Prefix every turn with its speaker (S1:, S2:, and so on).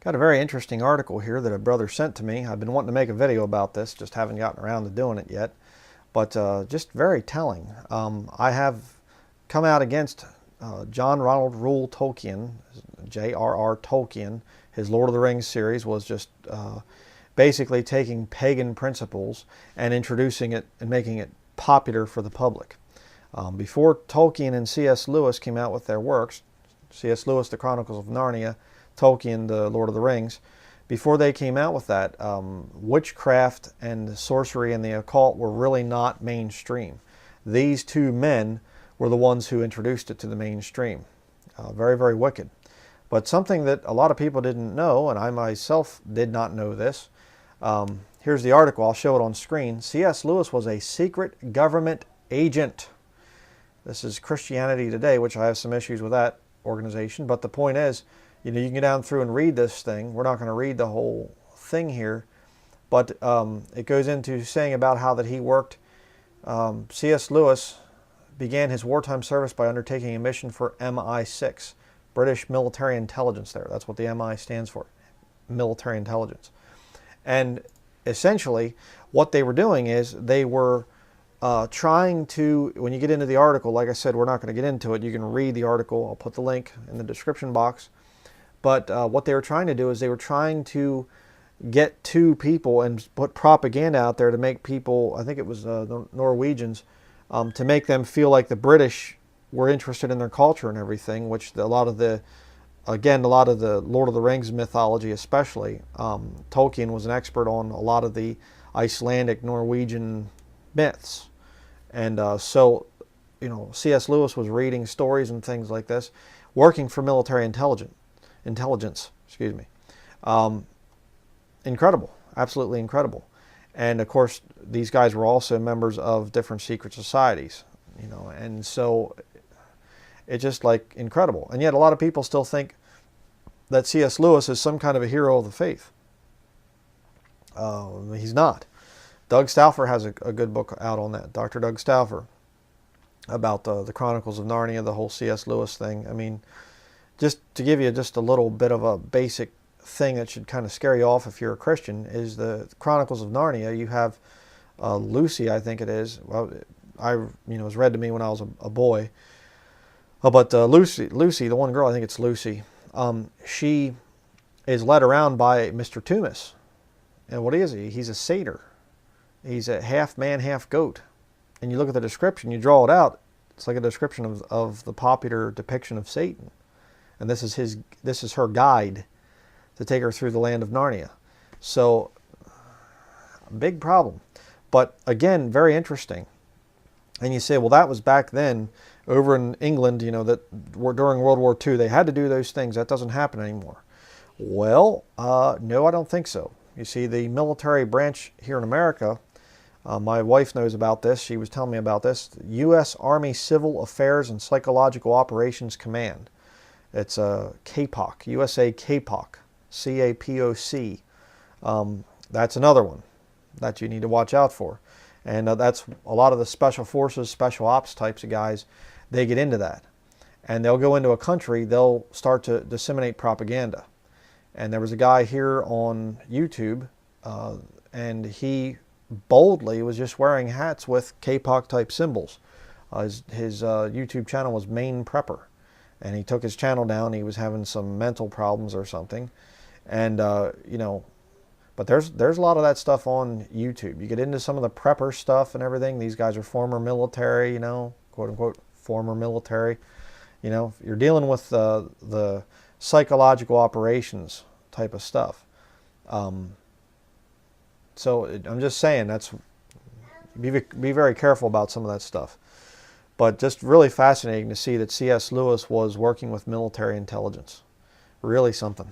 S1: Got a very interesting article here that a brother sent to me. I've been wanting to make a video about this, just haven't gotten around to doing it yet. But just very telling. I have come out against John Ronald Reuel Tolkien, J.R.R. Tolkien. His Lord of the Rings series was just basically taking pagan principles and introducing it and making it popular for the public. Before Tolkien and C.S. Lewis came out with their works, C.S. Lewis, The Chronicles of Narnia, Tolkien, The Lord of the Rings, before they came out with that, witchcraft and sorcery and the occult were really not mainstream. These two men were the ones who introduced it to the mainstream. Very, very wicked. But something that a lot of people didn't know, and I myself did not know this, here's the article, I'll show it on screen. C.S. Lewis was a secret government agent. This is Christianity Today, which I have some issues with that organization, but the point is, you know, you can go down through and read this thing. We're not going to read the whole thing here, but it goes into saying about how that he worked. C.S. Lewis began his wartime service by undertaking a mission for MI6, British Military Intelligence there. That's what the MI stands for, military intelligence. And essentially, what they were doing is they were trying to, when you get into the article, like I said, we're not going to get into it. You can read the article. I'll put the link in the description box. But what they were trying to do is they were trying to get two people and put propaganda out there to make people, I think it was the Norwegians, to make them feel like the British were interested in their culture and everything, which a lot of the Lord of the Rings mythology especially, Tolkien was an expert on a lot of the Icelandic, Norwegian myths. And so, you know, C.S. Lewis was reading stories and things like this, working for military intelligence, excuse me. Incredible, absolutely incredible. And of course, these guys were also members of different secret societies, you know, and so it's just like incredible. And yet a lot of people still think that C.S. Lewis is some kind of a hero of the faith. He's not. Doug Stauffer has a good book out on that, Dr. Doug Stauffer, about the Chronicles of Narnia, the whole C.S. Lewis thing. I mean, just to give you just a little bit of a basic thing that should kind of scare you off if you're a Christian, is the Chronicles of Narnia. You have Lucy, I think it is. Well, it was read to me when I was a boy. But Lucy, the one girl, I think it's Lucy. She is led around by Mr. Toomis, and what is he? He's a satyr. He's a half man, half goat. And you look at the description, you draw it out. It's like a description of the popular depiction of Satan. And this is her guide to take her through the land of Narnia. So, big problem. But again, very interesting. And you say, well, that was back then over in England, you know, that during World War II, they had to do those things. That doesn't happen anymore. Well, no, I don't think so. You see, the military branch here in America, my wife knows about this. She was telling me about this. U.S. Army Civil Affairs and Psychological Operations Command. It's CAPOC, USA CAPOC, C-A-P-O-C. That's another one that you need to watch out for. And that's a lot of the special forces, special ops types of guys, they get into that. And they'll go into a country, they'll start to disseminate propaganda. And there was a guy here on YouTube, and he boldly was just wearing hats with CAPOC type symbols. His YouTube channel was Main Prepper. And he took his channel down. He was having some mental problems or something. And, you know, but there's a lot of that stuff on YouTube. You get into some of the prepper stuff and everything. These guys are former military, you know, quote unquote, former military. You know, you're dealing with the psychological operations type of stuff. So I'm just saying, be very careful about some of that stuff. But just really fascinating to see that C.S. Lewis was working with military intelligence. Really something.